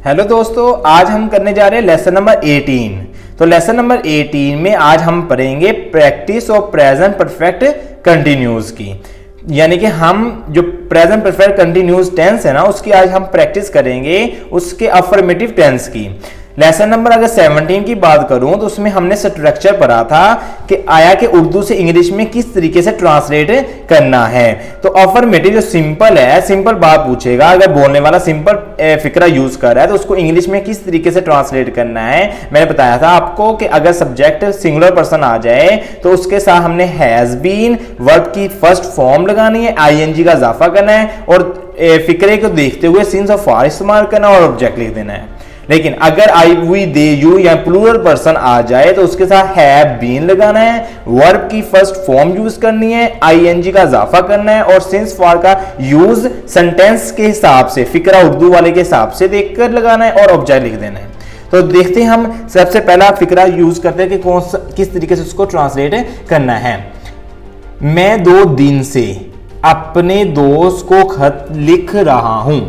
Hello दोस्तों, आज हम करने जा रहे हैं लेसन नंबर 18। तो लेसन नंबर 18 में आज हम पढ़ेंगे practice of present perfect continuous की। यानी कि हम जो प्रेजेंट परफेक्ट कंटिन्यूस टेंस है ना, उसकी आज हम प्रैक्टिस करेंगे उसके अफर्मेटिव टेंस की। लेसन नंबर अगर 17 की बात करूं तो उसमें हमने स्ट्रक्चर पढ़ा था कि आया कि उर्दू से इंग्लिश में किस तरीके से ट्रांसलेट करना है। तो अफर्मेटिव जो सिंपल है, सिंपल बात पूछेगा, अगर बोलने वाला सिंपल फिक्रा यूज कर रहा है तो उसको इंग्लिश में किस तरीके से ट्रांसलेट करना है। मैंने बताया था आपको कि अगर सब्जेक्ट सिंगुलर पर्सन आ जाए तो उसके साथ हमने हैज बीन वर्ब की फर्स्ट फॉर्म लगानी है, आईएनजी का इजाफा करना है और फिक्रे को देखते हुए सिंस ऑफ फॉर इस्तेमाल करना और ऑब्जेक्ट लिख देना है। लेकिन अगर आई वी दे यू या प्लूरल पर्सन आ जाए तो उसके साथ हैव बीन लगाना है, वर्ब की फर्स्ट फॉर्म यूज करनी है, आईएनजी का इजाफा करना है और सिंस फॉर का यूज सेंटेंस के हिसाब से, फिक्रा उर्दू वाले के हिसाब से देखकर लगाना है और ऑब्जेक्ट लिख देना है। तो देखते हैं हम सबसे पहला फिक्रा यूज करते हैं कि कौन सा किस तरीके से उसको ट्रांसलेट करना है। मैं 2 दिन से अपने दोस्त को खत लिख रहा हूं।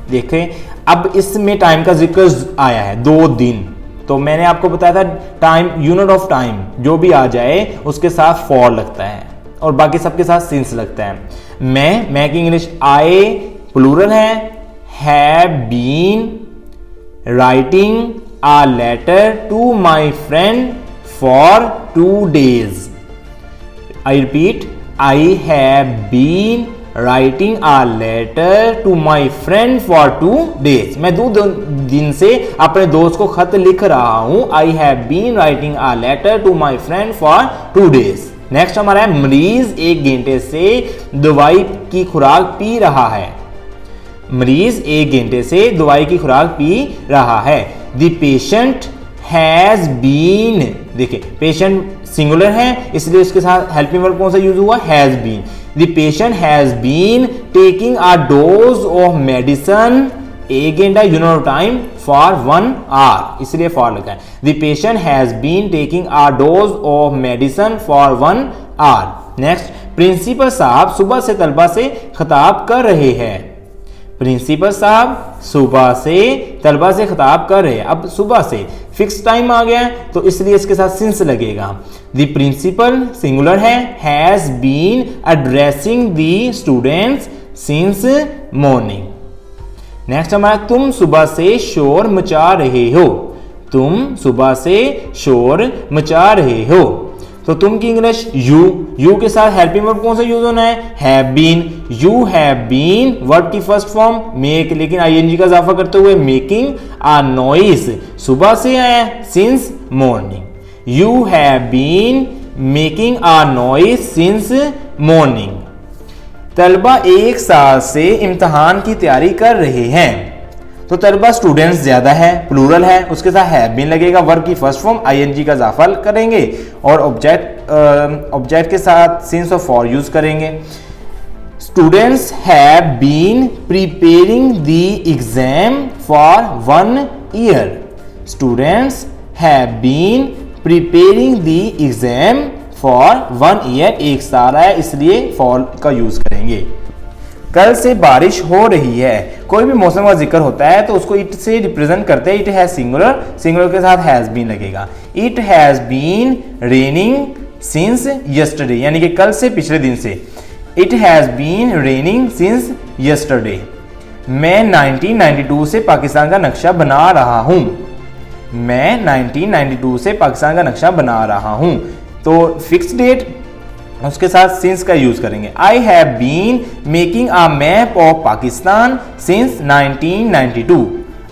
देखें, अब इसमें टाइम का जिक्र आया है 2 दिन, तो मैंने आपको बताया था टाइम, यूनिट ऑफ टाइम जो भी आ जाए उसके साथ फॉर लगता है और बाकी सबके साथ सिंस लगता है। मैं की इंग्लिश आई प्लूरल है been writing a letter to my friend for 2 days। I repeat, I have been writing a letter to my friend for 2 days। मैं 2 दिन से अपने दोस्त को खत लिख रहा हूं। I have been writing a letter to my friend for 2 days। Next हमारा है मरीज 1 घंटे से दवाई की खुराक पी रहा है। मरीज 1 घंटे से दवाई की खुराक पी रहा है। द पेशेंट हैज बीन, देखिए पेशेंट सिंगुलर है इसलिए उसके साथ हेल्पिंग वर्ब कौन सा यूज हुआ, has been. The patient has been taking a dose of medicine, 1 घंटा unit of time, for 1 hour, इसलिए for लगा है। The patient has been taking a dose of medicine for 1 hour। Next, principal साहब सुबह से तलबा से खिताब कर रहे हैं। प्रिंसिपल साहब सुबह से तलबा से खिताब कर रहे हैं। अब सुबह से फिक्स टाइम आ गया तो इसलिए इसके साथ सिंस लगेगा। The principal singular has been addressing the students since morning. Next हमारा तुम सुबह से शोर मचा रहे हो। तुम सुबह से शोर मचा रहे हो। तो तुम की इंग्लिश यू के साथ हेल्पिंग वर्ब कौन सा यूज होना है, have been. You have been verb की फर्स्ट फॉर्म मेक, लेकिन आईएनजी का इजाफा करते हुए मेकिंग अ नॉइस, सुबह से आया since morning. You have been making a noise since morning. तलबा 1 साल से इम्तिहान की तैयारी कर रहे हैं। तो तलबा स्टूडेंट्स ज्यादा है, प्लूरल है, उसके साथ हैव बीन लगेगा, वर्ब की फर्स्ट फॉर्म आईएनजी का इजाफा करेंगे और ऑब्जेक्ट के साथ सिंस ऑफ फॉर यूज करेंगे। Students have been preparing the exam for 1 year। Students have been preparing the exam for 1 year, 1 साल है इसलिए फॉर का यूज करेंगे। कल से बारिश हो रही है। कोई भी मौसम का जिक्र होता है तो उसको इट से रिप्रेजेंट करते हैं। इट हैज सिंगुलर, सिंगुलर के साथ हैज बीन लगेगा। It has been raining since yesterday, यानी कि कल से पिछले दिन से। It has been raining since yesterday. मैं 1992 से पाकिस्तान का नक्शा बना रहा हूं। मैं 1992 से पाकिस्तान का नक्शा बना रहा हूं। तो फिक्स डेट उसके साथ सिंस का यूज करेंगे। I have been making a map of Pakistan since 1992।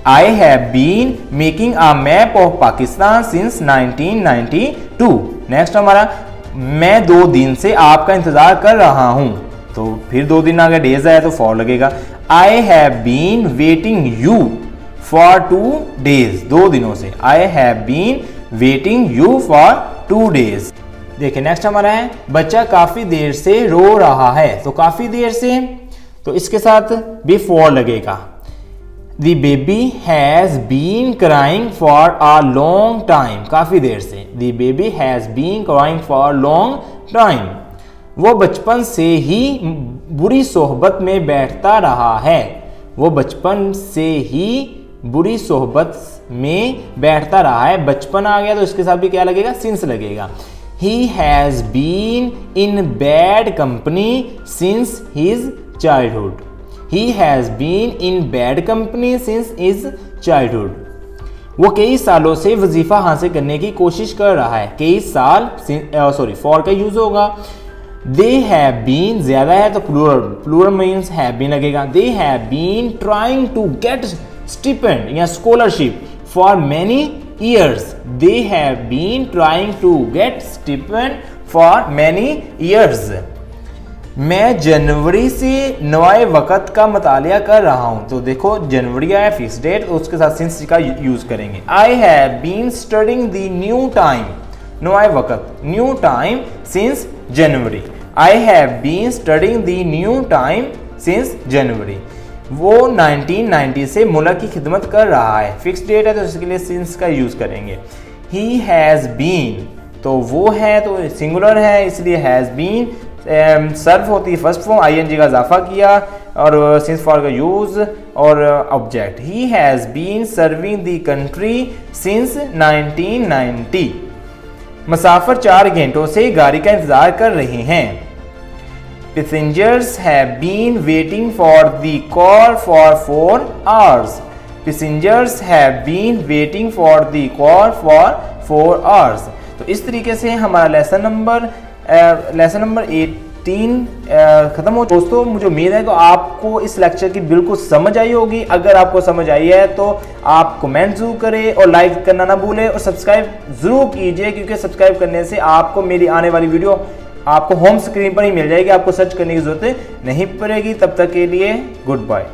I have been making a map of Pakistan since 1992। Next हमारा, मैं 2 दिन से आपका इंतजार कर रहा हूं। तो फिर 2 दिन अगर डेज आया तो फॉर लगेगा। I have been waiting you for 2 days, 2 दिनों से। I have been waiting you for 2 days। देखिए नेक्स्ट हमारा है, बच्चा काफी देर से रो रहा है। तो काफी देर से, तो इसके साथ भी फॉर लगेगा। The baby has been crying for a long time, काफी देर से। The baby has been crying for long time. वो बचपन से ही बुरी सोहबत में बैठता रहा है। वो बचपन से ही बुरी सोहबत में बैठता रहा है। बचपन आ गया तो इसके साथ भी क्या लगेगा, सिंस लगेगा। He has been in bad company since his childhood. He has been in bad company since his childhood. वो कई सालों से वजीफा हासिल करने की कोशिश कर रहा है। कई साल, सॉरी फॉर का यूज होगा। They have been ज्यादा है तो प्लूरल मीन्स have been लगेगा। They have been trying to get stipend या scholarship for many years. They have been trying to get stipend for many years. मैं जनवरी से नए वक़्त का मुतालिया कर रहा हूं। तो देखो जनवरी आया फिक्स डेट, तो उसके साथ सिंस का यूज करेंगे। I have been studying the new time, नए वक़्त, new time since January. I have been studying the new time since January. वो 1990 से मुल्क की खिदमत कर रहा है। फिक्स डेट है तो इसके लिए सिंस का यूज करेंगे। ही हैज़ बीन, तो वो है तो सिंगुलर है इसलिए हैज़ बीन। सर्व होती है फर्स्ट फॉर्म, आईएनजी का इजाफा किया और सिंस फॉर का यूज और object. He has been serving the country since 1990। मुसाफिर 4 घंटों से गाड़ी का इंतजार कर रहे हैं। Passengers have been waiting for the car for 4 hours. Passengers have been waiting for the car for 4 hours. तो इस तरीके से हमारा लेसन नंबर 18 ख़त्म हो। दोस्तों मुझे उम्मीद है कि आपको इस लेक्चर की बिल्कुल समझ आई होगी। अगर आपको समझ आई है तो आप कमेंट ज़रूर करें और लाइक करना ना भूलें और सब्सक्राइब ज़रूर कीजिए, क्योंकि सब्सक्राइब करने से आपको मेरी आने वाली वीडियो आपको होम स्क्रीन पर ही मिल जाएगी, आपको सर्च करने की जरूरत नहीं पड़ेगी। तब तक के लिए गुड बाय।